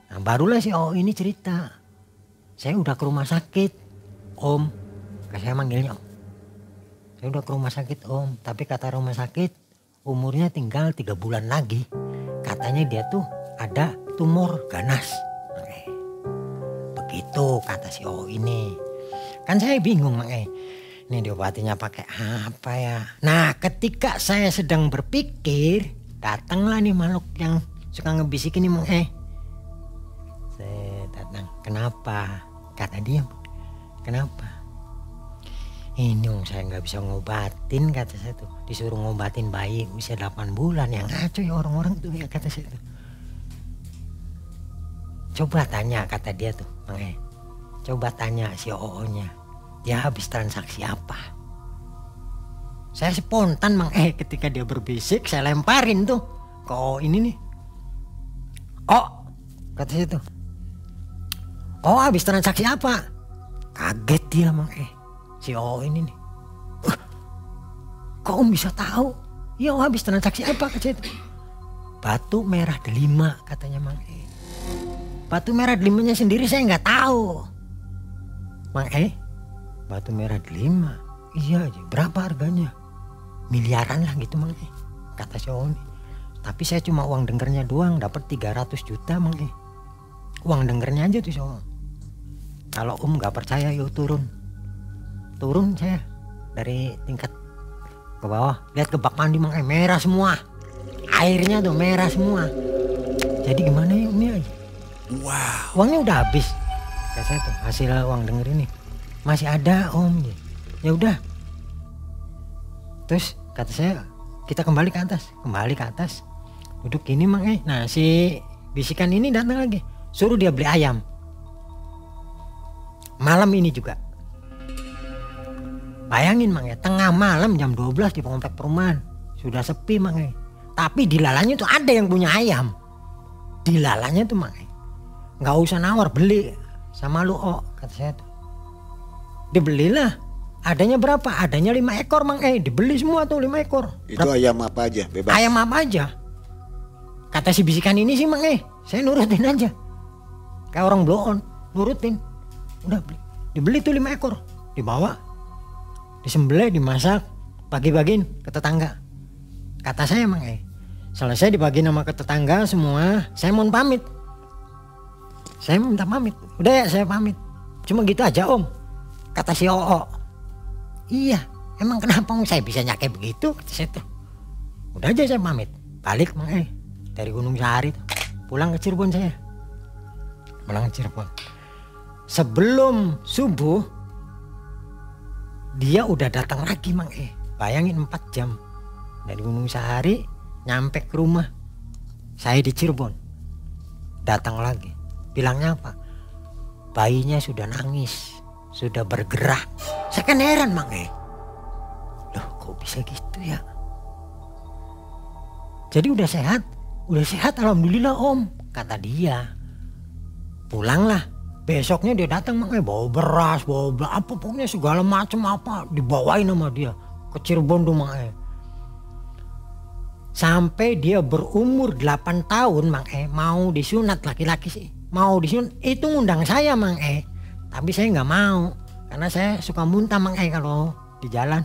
Nah barulah si Oo ini cerita. Saya udah ke rumah sakit Om. Saya manggilnya Om. Saya udah ke rumah sakit Om. Tapi kata rumah sakit umurnya tinggal 3 bulan lagi. Katanya dia tuh ada tumor ganas. Begitu kata si Oo ini. Kan saya bingung Mang ini diobatinya pakai apa ya. Nah ketika saya sedang berpikir, datanglah nih makhluk yang suka ngebisikin nih Mang Saya datang. Kenapa? Kata dia. Kenapa? Ini saya gak bisa ngobatin kata saya tuh. Disuruh ngobatin bayi usia 8 bulan. Yang ngaco ya orang-orang tuh ya kata saya tuh. Coba tanya kata dia tuh Mang Coba tanya si Oo-nya. Dia habis transaksi apa? Saya spontan Mang ketika dia berbisik saya lemparin tuh ke Oo ini nih. Oh kata saya tuh. Oh habis transaksi apa? Kaget dia Mang si Oo ini nih. Kok Om bisa tahu? Ya habis transaksi apa kata saya tuh. Batu merah delima katanya Mang Batu merah delimanya sendiri saya nggak tahu. Mang batu merah delima. Iya aja. Berapa harganya? Miliaran lah gitu Mang kata si Oo ini. Tapi saya cuma uang dengernya doang dapat 300 juta Mang Uang dengernya aja tuh si Oo. Kalau Om nggak percaya yuk turun saya dari tingkat ke bawah. Lihat ke bak mandi Mang merah semua. Airnya tuh merah semua. Jadi gimana ya Om ya? Wow. Uangnya udah habis. Kata saya tuh hasil uang denger ini. Masih ada Om. Ya udah. Terus kata saya kita kembali ke atas. Duduk gini Mang Nah si bisikan ini datang lagi, suruh dia beli ayam. Malam ini juga. Bayangin Mang tengah malam jam 12 di komplek perumahan. Sudah sepi Mang Tapi di lalanya tuh ada yang punya ayam. Di lalanya tuh Mang nggak usah nawar, beli sama lu kata saya tuh. Dibelilah. Adanya berapa? Adanya 5 ekor Mang dibeli semua tuh 5 ekor. Itu ayam apa aja? Bebas. Ayam apa aja. Kata si bisikan ini sih Mang saya nurutin aja. Kayak orang blow on, nurutin. Udah beli. Dibeli tuh 5 ekor. Dibawa. Disembelih, dimasak, bagi-bagiin ke tetangga. Kata saya Mang selesai dibagi nama ke tetangga semua, saya mohon pamit. Saya minta pamit. Udah ya saya pamit. Cuma gitu aja Om. Kata si Iya, emang kenapa saya bisa nyake begitu? Kata saya tuh. Udah aja saya pamit. Balik Mang dari Gunung Sahari tuh. Pulang ke Cirebon saya. Sebelum subuh dia udah datang lagi Mang Bayangin 4 jam. Dari Gunung Sahari nyampe ke rumah. Saya di Cirebon. Datang lagi. Bilangnya apa? Bayinya sudah nangis, sudah bergerak. Saya kan heran Mang Loh kok bisa gitu ya? Jadi udah sehat alhamdulillah Om, kata dia. Pulanglah. Besoknya dia datang Mang bawa beras, bawa apa pokoknya segala macam apa dibawain sama dia ke Cirebon tuh Mang Sampai dia berumur 8 tahun Mang mau disunat, laki-laki sih. Mau disunat itu ngundang saya Mang tapi saya nggak mau karena saya suka muntah Mang kalau di jalan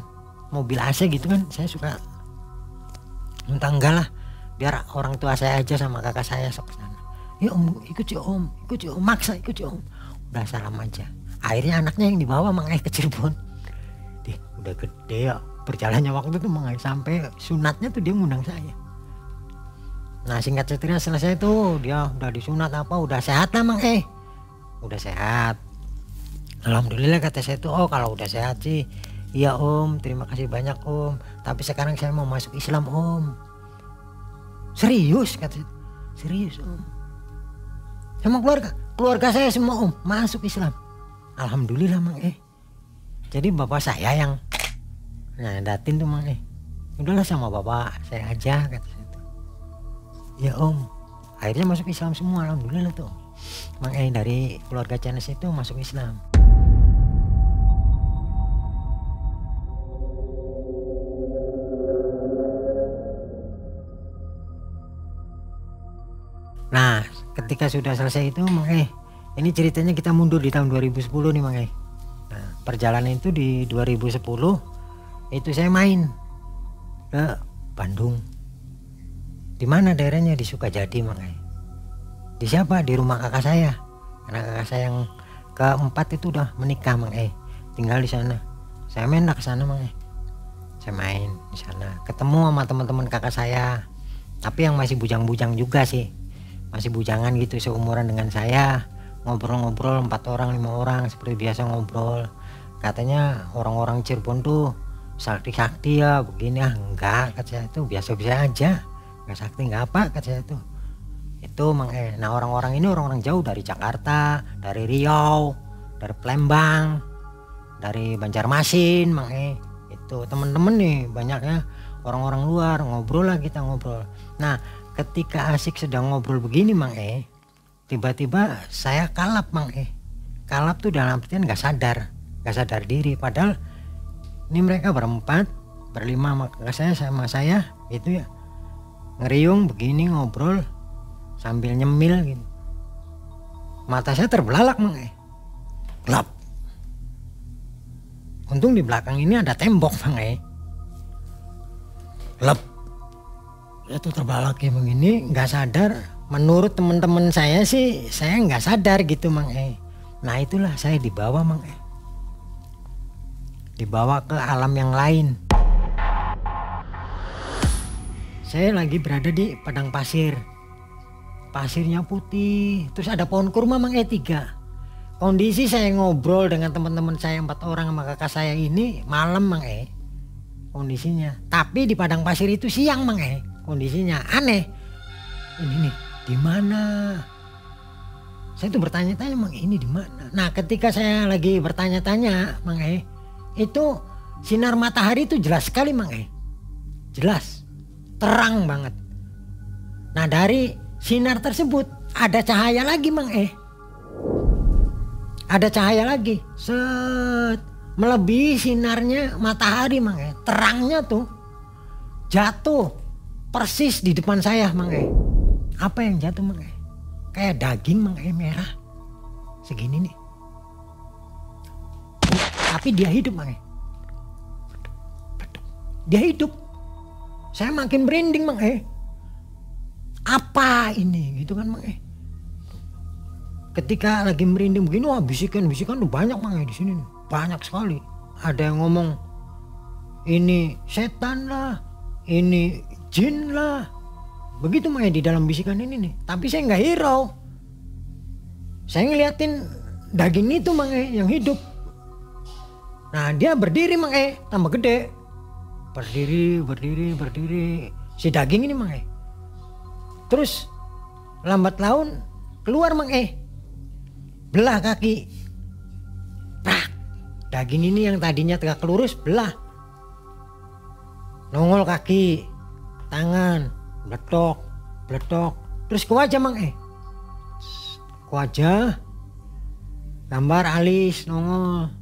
mobil AC gitu kan, saya suka muntah. Enggak lah, biar orang tua saya aja sama kakak saya sok sana. Ya Om, ikut si Om, maksa ikut si Om. Udah salam aja. Akhirnya anaknya yang dibawa Mang ke Cirebon. Dia udah gede ya, berjalannya waktu itu Mang sampai sunatnya tuh dia ngundang saya. Nah singkat cerita selesai tuh dia udah disunat udah sehat lah Mang udah sehat. Alhamdulillah kata saya tuh kalau udah sehat sih iya Om, terima kasih banyak Om, tapi sekarang saya mau masuk Islam Om. Serius kata saya. Serius Om, sama keluarga saya semua Om masuk Islam. Alhamdulillah Mang Jadi bapak saya yang datin tuh Mang udahlah sama bapak saya aja kata saya tuh. Ya Om, akhirnya masuk Islam semua alhamdulillah tuh Mang dari keluarga Canes itu masuk Islam. Nah ketika sudah selesai itu Mang ini ceritanya kita mundur di tahun 2010 nih Mang Nah perjalanan itu di 2010 itu saya main ke Bandung. Di mana daerahnya? Di Sukajadi Mang Di siapa? Di rumah kakak saya. Karena kakak saya yang keempat itu udah menikah Mang tinggal di sana. Saya main ke sana Mang Saya main di sana, ketemu sama teman-teman kakak saya. Tapi yang masih bujang-bujang juga sih. Masih bujangan gitu seumuran dengan saya. Ngobrol-ngobrol 4 orang 5 orang seperti biasa ngobrol. Katanya orang-orang Cirebon tuh sakti-sakti ya begini enggak kata saya tuh biasa-biasa aja. Enggak sakti enggak apa kata saya tuh. Itu Mang Nah orang-orang ini orang-orang jauh dari Jakarta, dari Riau, dari Palembang, dari Banjarmasin Mang Itu temen-temen nih banyaknya orang-orang luar. Ngobrol lah kita ngobrol. Nah ketika asik sedang ngobrol begini Mang tiba-tiba saya kalap Mang Kalap tuh dalam artian gak sadar diri. Padahal ini mereka berempat, berlima sama saya itu ya ngeriung begini ngobrol sambil nyemil gitu. Mata saya terbelalak Mang gelap. Untung di belakang ini ada tembok Mang gelap. Saya tuh terbelalak kayak begini nggak sadar. Menurut teman-teman saya sih saya nggak sadar gitu Mang Nah itulah saya dibawa Mang dibawa ke alam yang lain. Saya lagi berada di padang pasir. Pasirnya putih, terus ada pohon kurma Mang 3. kondisi saya ngobrol dengan teman-teman saya 4 orang sama kakak saya ini malam Mang kondisinya. Tapi di padang pasir itu siang Mang kondisinya aneh. Ini nih di mana? Saya tuh bertanya-tanya Mang ini di mana? Nah ketika saya lagi bertanya-tanya Mang itu sinar matahari itu jelas sekali Mang jelas, terang banget. Nah dari sinar tersebut ada cahaya lagi Mang ada cahaya lagi, set, melebihi sinarnya matahari Mang terangnya tuh jatuh persis di depan saya Mang Apa yang jatuh Mang Kayak daging Mang merah segini nih, tapi dia hidup Mang dia hidup. Saya makin merinding Mang apa ini gitu kan Mang Ketika lagi merinding begini, wah bisikan-bisikan tuh banyak Mang di sini nih, banyak sekali. Ada yang ngomong ini setan lah, ini jin lah, begitu Mang di dalam bisikan ini nih. Tapi saya nggak hirau, saya ngeliatin daging itu Mang yang hidup. Nah dia berdiri Mang tambah gede, berdiri si daging ini Mang Terus lambat laun keluar Mang belah kaki, prak, daging ini yang tadinya tegak lurus belah, nongol kaki, tangan, beletok, terus ke wajah Mang ke wajah, gambar alis, nongol,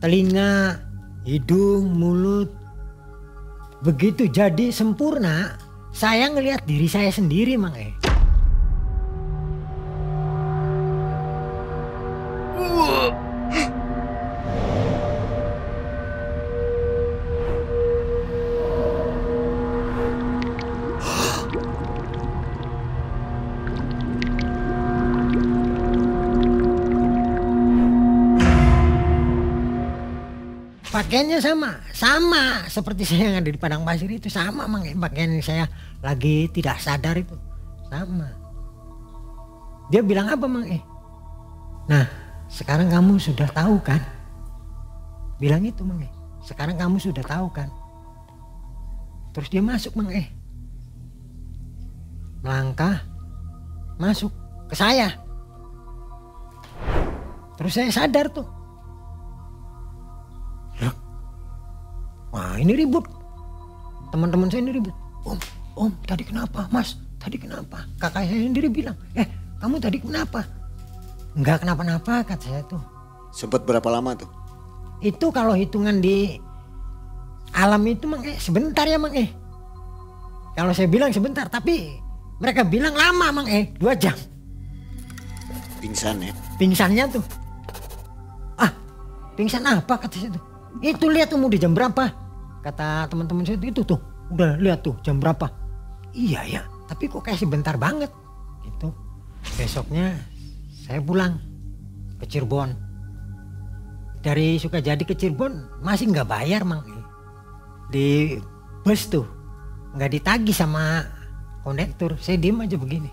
telinga, hidung, mulut, begitu jadi sempurna. Saya ngelihat diri saya sendiri Mang Pakaiannya sama seperti saya yang ada di padang pasir itu, sama Mang pakaian saya lagi tidak sadar itu sama. Dia bilang apa Mang Nah sekarang kamu sudah tahu kan, bilang itu Mang sekarang kamu sudah tahu kan. Terus dia masuk Mang melangkah masuk ke saya. Terus saya sadar tuh, wah ini ribut, teman-teman saya ini ribut. Om tadi kenapa? Mas tadi kenapa? Kakak saya sendiri bilang, kamu tadi kenapa? Enggak kenapa-napa kata saya tuh. Sempat berapa lama tuh? Itu kalau hitungan di alam itu Mang sebentar ya Mang Kalau saya bilang sebentar, tapi mereka bilang lama Mang 2 jam. Pingsan ya? Pingsannya tuh, pingsan apa kata saya tuh. Itu lihat tuh mau di jam berapa, kata teman-teman saya itu tuh, udah lihat tuh jam berapa. Iya ya, tapi kok kayak sebentar banget gitu. Besoknya saya pulang ke Cirebon. Dari Sukajadi ke Cirebon masih nggak bayar Mang di bus tuh, nggak ditagih sama kondektur. Saya diem aja begini,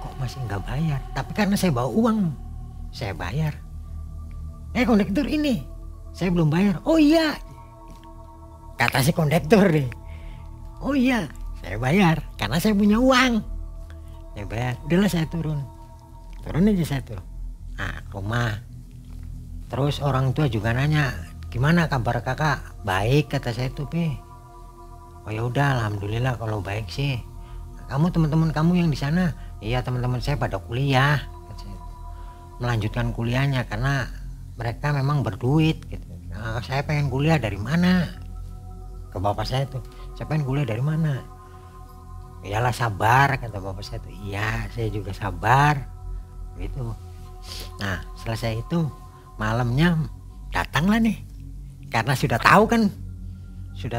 kok masih nggak bayar. Tapi karena saya bawa uang, saya bayar. Kondektur ini saya belum bayar. Oh iya, kata si kondektur nih, oh iya saya bayar karena saya punya uang. Saya bayar, udahlah saya turun aja saya tuh. Nah rumah, terus orang tua juga nanya, gimana kabar kakak? Baik kata saya tuh Oh ya udah alhamdulillah kalau baik sih. Kamu teman-teman kamu yang di sana? Iya teman-teman saya pada kuliah, kata saya. Melanjutkan kuliahnya karena mereka memang berduit gitu. Nah, saya pengen kuliah dari mana? Ke bapak saya tuh, saya pengen kuliah dari mana? Iyalah sabar kata bapak saya tuh. Iya saya juga sabar gitu. Nah selesai itu malamnya datanglah nih, karena sudah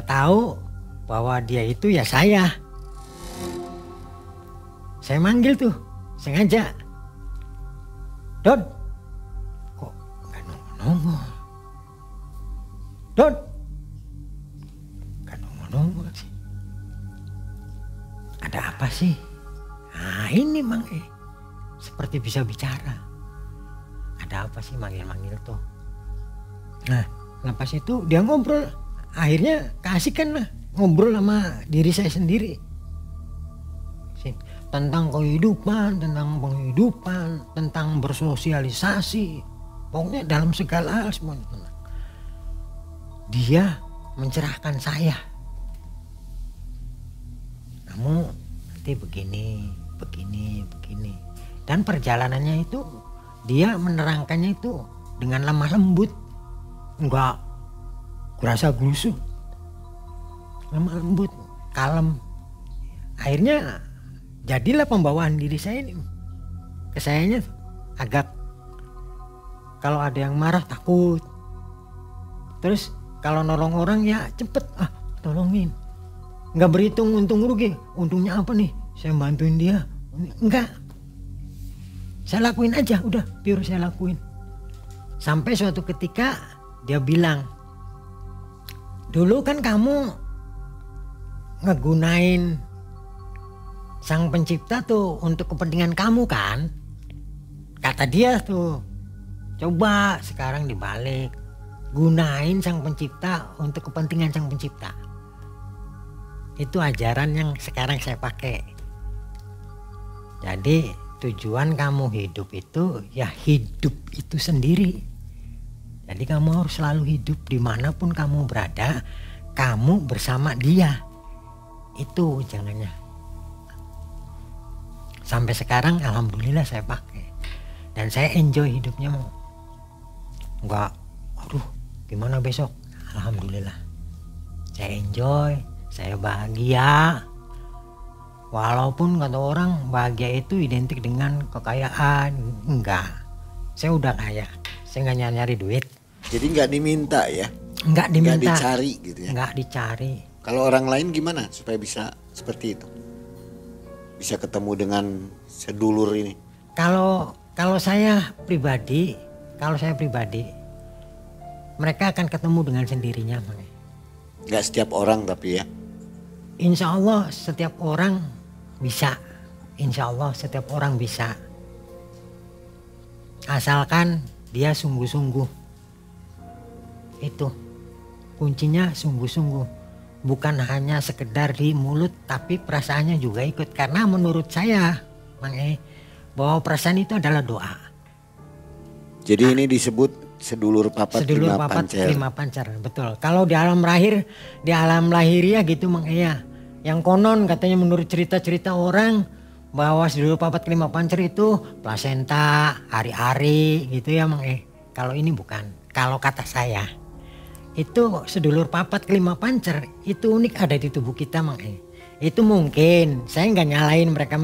tahu bahwa dia itu ya saya manggil tuh sengaja, Dod, kok nggak nongol, Dod, nggak nongol sih, ada apa sih? Nah ini Mang seperti bisa bicara. ada apa sih manggil-manggil tuh. Nah lepas itu dia ngobrol, akhirnya keasikan lah ngobrol sama diri saya sendiri tentang kehidupan, tentang penghidupan, tentang bersosialisasi, pokoknya dalam segala hal semuanya. Dia mencerahkan saya, kamu nanti begini, dan perjalanannya itu dia menerangkannya itu dengan lemah lembut, enggak kurasa glusuh, lemah lembut, kalem. Akhirnya jadilah pembawaan diri saya ini ke sayanya agak, kalau ada yang marah takut, terus kalau nolong orang ya cepet tolongin, nggak berhitung untung rugi, untungnya apa nih saya bantuin dia, enggak, saya lakuin aja, udah pure saya lakuin. Sampai suatu ketika dia bilang, dulu kan kamu ngegunain Sang Pencipta tuh untuk kepentingan kamu kan, kata dia tuh. Coba sekarang dibalik, gunain Sang Pencipta untuk kepentingan Sang Pencipta. Itu ajaran yang sekarang saya pakai. Jadi tujuan kamu hidup itu ya hidup itu sendiri. Jadi kamu harus selalu hidup dimanapun kamu berada, kamu bersama dia. Itu jangannya. Sampai sekarang alhamdulillah saya pakai dan saya enjoy hidupnya. Enggak, aduh gimana besok, alhamdulillah saya enjoy, saya bahagia. Walaupun kata orang bahagia itu identik dengan kekayaan, enggak, saya udah kaya, saya nggak nyari duit. Jadi nggak diminta ya? Nggak diminta, nggak dicari gitu ya? Nggak dicari. Kalau orang lain gimana supaya bisa seperti itu? Bisa ketemu dengan sedulur ini? Kalau saya pribadi, mereka akan ketemu dengan sendirinya. Nggak setiap orang tapi ya? Insya Allah setiap orang bisa. Insya Allah setiap orang bisa. Asalkan dia sungguh-sungguh. Itu kuncinya, sungguh-sungguh. Bukan hanya sekedar di mulut tapi perasaannya juga ikut. Karena menurut saya bahwa perasaan itu adalah doa. Jadi ini disebut sedulur papat lima pancer. Betul. Kalau di alam lahiriah gitu yang konon katanya menurut cerita-cerita orang bahwa sedulur papat kelima pancer itu plasenta, hari-hari gitu ya Kalau ini bukan. Kalau kata saya itu sedulur papat kelima pancer itu unik ada di tubuh kita Itu mungkin saya nggak nyalain mereka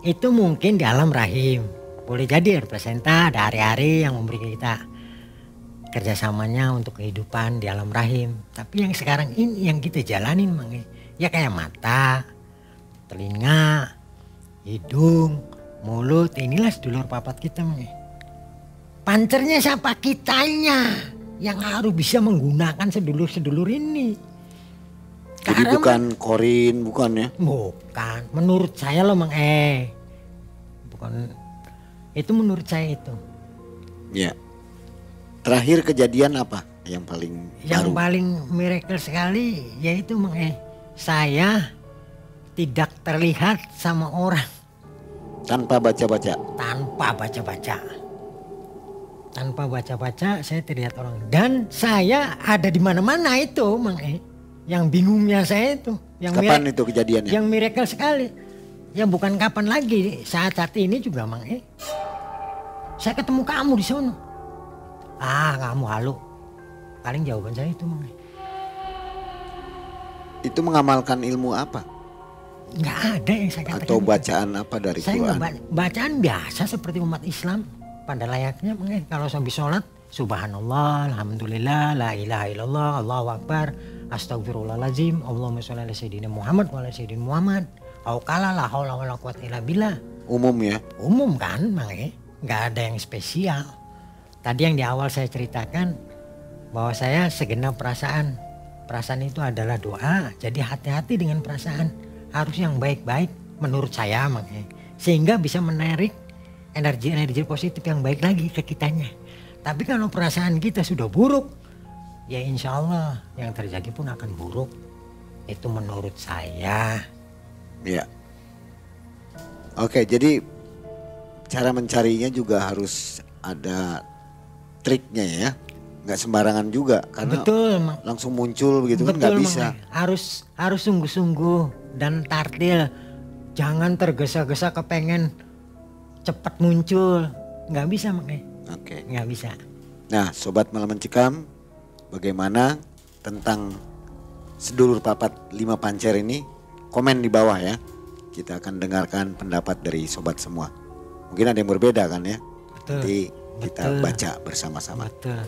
itu mungkin di alam rahim, boleh jadi ada plasenta, ada hari-hari yang memberi kita kerjasamanya untuk kehidupan di alam rahim. Tapi yang sekarang ini yang kita jalanin ya kayak mata, telinga, hidung, mulut, inilah sedulur papat kita Pancernya siapa? Kitanya yang harus bisa menggunakan sedulur-sedulur ini. Jadi karena bukan korin, bukan ya? Bukan, menurut saya loh bukan, itu menurut saya itu. Ya. Terakhir kejadian apa yang paling Yang baru? paling miracle sekali yaitu saya tidak terlihat sama orang. Tanpa baca-baca? Tanpa baca-baca saya terlihat orang. Dan saya ada di mana-mana itu Yang bingungnya saya itu. Kapan itu kejadiannya? Yang miracle sekali. Ya bukan kapan lagi, saat ini juga saya ketemu kamu di sana. Kamu halu. Paling jawaban saya itu Itu mengamalkan ilmu apa? Nggak ada yang saya katakan. Atau bacaan apa dari Quran? Bacaan biasa seperti umat Islam. Pada layaknya kalau sambil sholat, subhanallah, alhamdulillah, la ilaha illallah, Allahu akbar, astagfirullahaladzim, Allahumma sholli ala sayyidina Muhammad wa ala sayyidina Muhammad. Aukala la haula wala quwwata illa billah. Umum ya? Umum kan, nggak ada yang spesial. Tadi yang di awal saya ceritakan bahwa saya segenap perasaan. Perasaan itu adalah doa. Jadi hati-hati dengan perasaan. Harus yang baik-baik menurut saya sehingga bisa menarik energi positif yang baik lagi ke kitanya. Tapi kalau perasaan kita sudah buruk, ya insya Allah yang terjadi pun akan buruk. Itu menurut saya. Ya. Oke, jadi cara mencarinya juga harus ada triknya ya. Nggak sembarangan juga karena Betul, Mang. langsung muncul begitu kan Betul, nggak Mang. bisa. Harus sungguh-sungguh dan tartil. Jangan tergesa-gesa kepengen cepat muncul. Nggak bisa, Mang. Oke. Nggak bisa. Nah, Sobat Malam Mencekam, bagaimana tentang sedulur papat 5 pancer ini? Komen di bawah ya. Kita akan dengarkan pendapat dari sobat semua. Mungkin ada yang berbeda kan ya. Betul. Nanti kita Betul. baca bersama-sama. Betul.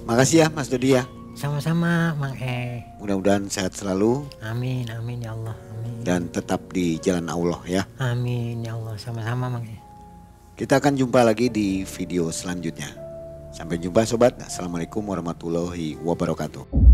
Makasih ya Mas Dodi ya. Sama-sama, Mang. Mudah-mudahan sehat selalu Amin, amin ya Allah. Amin. dan tetap di jalan Allah ya. Amin ya Allah. Sama-sama, Mang. Kita akan jumpa lagi di video selanjutnya. Sampai jumpa sobat. Assalamualaikum warahmatullahi wabarakatuh.